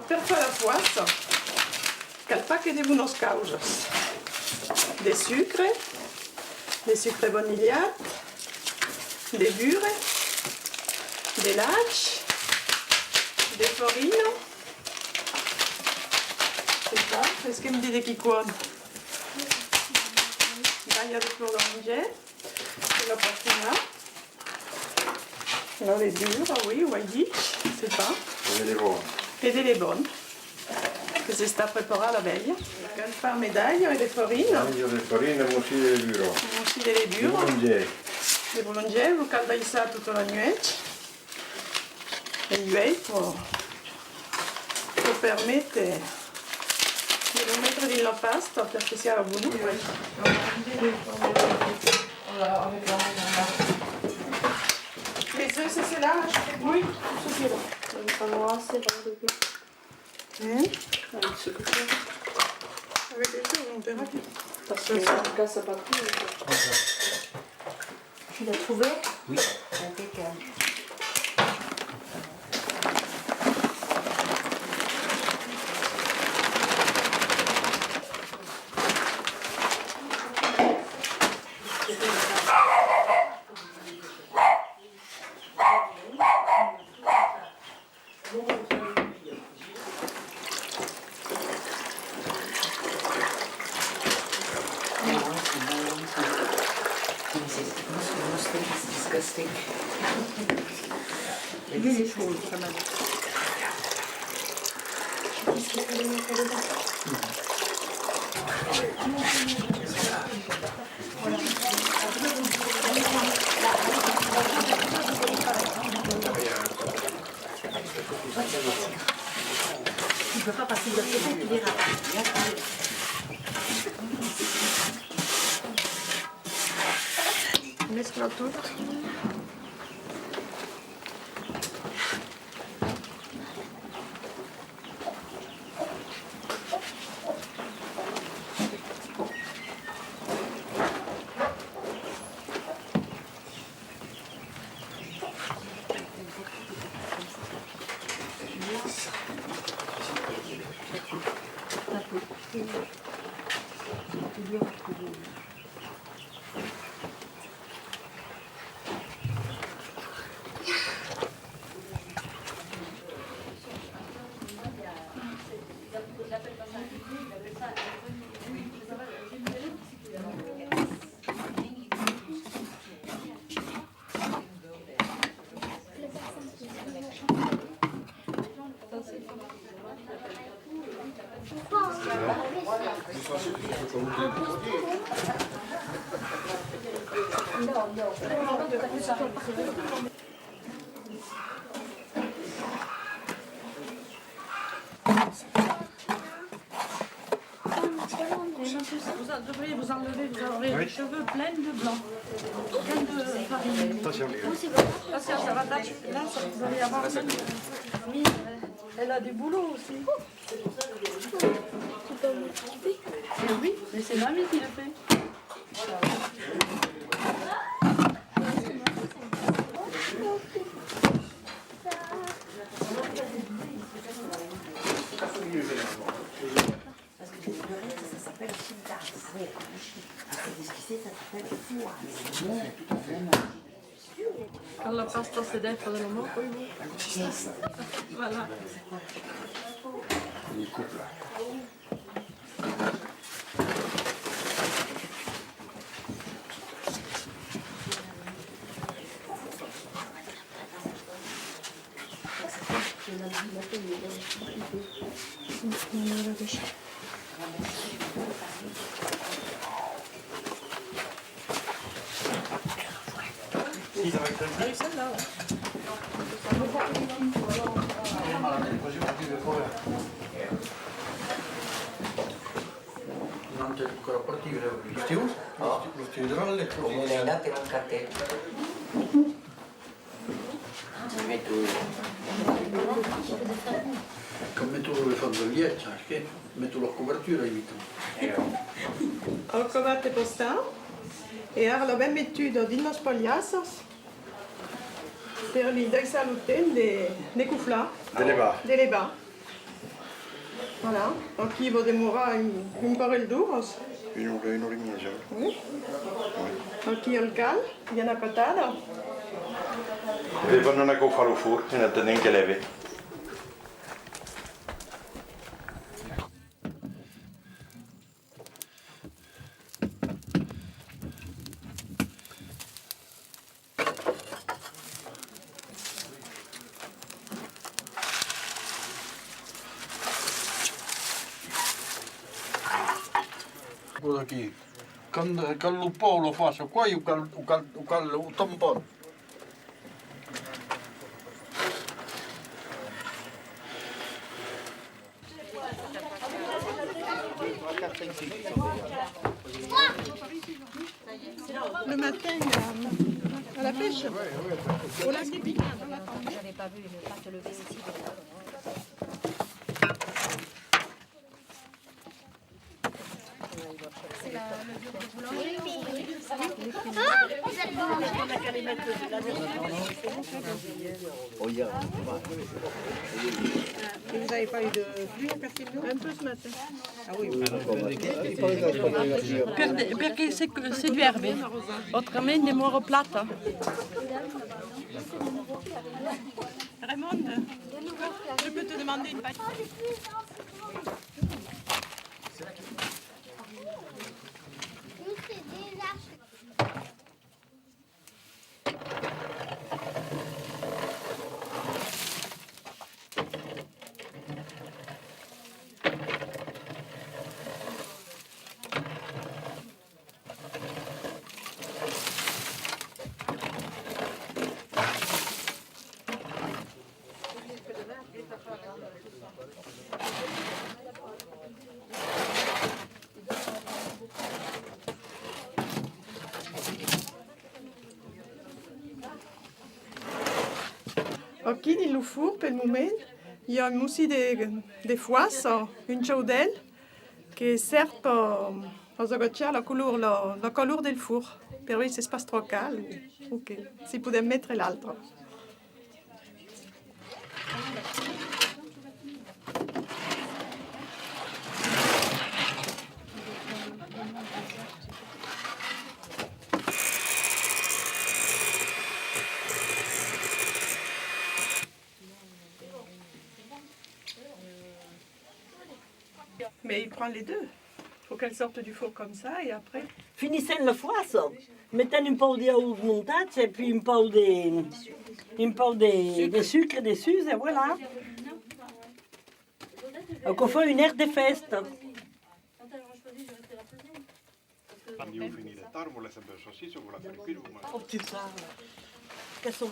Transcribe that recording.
Per fare la poassa, calpacche di unos causos, de sucre vanillat, de bure, de lach, de farina. C'est ça, est-ce que me dit qui quoi? Baglia de flordanger, de la farina. Alors les dures, oui, white, c'est ça. E delle bonne, che si sta preparando la veglia. Il parmedaglio e le farine. Aglio di farina, mussi delle buro. Mussi delle buro. Le boulangère, vous caldez ça toute la nuit. Et l'huile pour permettre de lo mettere nella pasta perché sia buono. Les œufs, c'est là? Oui, c'est là. Avec les œufs, on verra bien. Parce que ça ne casse pas tout. Tu l'as trouvé? Oui. Impeccable. Disgusting. Et lui, il est chaud, quand même. Qu'est-ce qu'il fallait mettre dedans? Tu ne peux pas passer de l'autre côté, tu verras. Mesclo tout. Vous devriez vous enlever, vous aurez les cheveux pleins de blanc, plein de farine. Attention. Attention, ça va taper. Là, vous allez avoir plein de farine. Elle a du boulot aussi. Et oui, mais c'est mamie qui le fait. Quand la pasta c'est dentro del mondo, poi voilà. Il coupe là. Oui, celle-là, ouais. Non c'è ancora partire lo stiu? Lo stiu della letto. Come l'hai dato in un cartello? Mi metto Come tu vuoi fare il ghiaccio, perché metto la copertura e vita. Ho covate postao e ora l'abbiamo mettuto in unos pagliassos per li dai saluten de cufla, Delle va. delle ba. Voilà. Aquí va demorar un parell d'hores. Une hora y media. Oui. Aquí el cal, bien acotado. Vi var några gå för fort, innan den inte lever. Guarda aquí. Che il lupo lo fa qua e il tampone. Le matin, à la pêche. Au lac des Pics. J'avais pas vu le pas se lever ici. C'est le dur de boulangerie. Et vous n'avez pas eu de pluie à Castelnau? Un peu ce matin. Ah oui. Perché se llueve, autramente muore plata. Raymond, je peux te demander une pâte? Aquí nel four, per il momento, il y a aussi des foisses, une chaudelle, che serve a sgocciare la couleur del four. Per cui se si passe trop caldo, ok, si può mettere l'altro. Mais il prend les deux. Il faut qu'elle sorte du four comme ça et après... Finissant la foisse, mettez un peu d'yaourt montage et puis un peu de sucre dessus et voilà. Donc on fait une heure de fête. Quando io finire tardi, vuole sempre salsiccia con la tranquillo, ma... Oh putain, qu'est-ce qu'on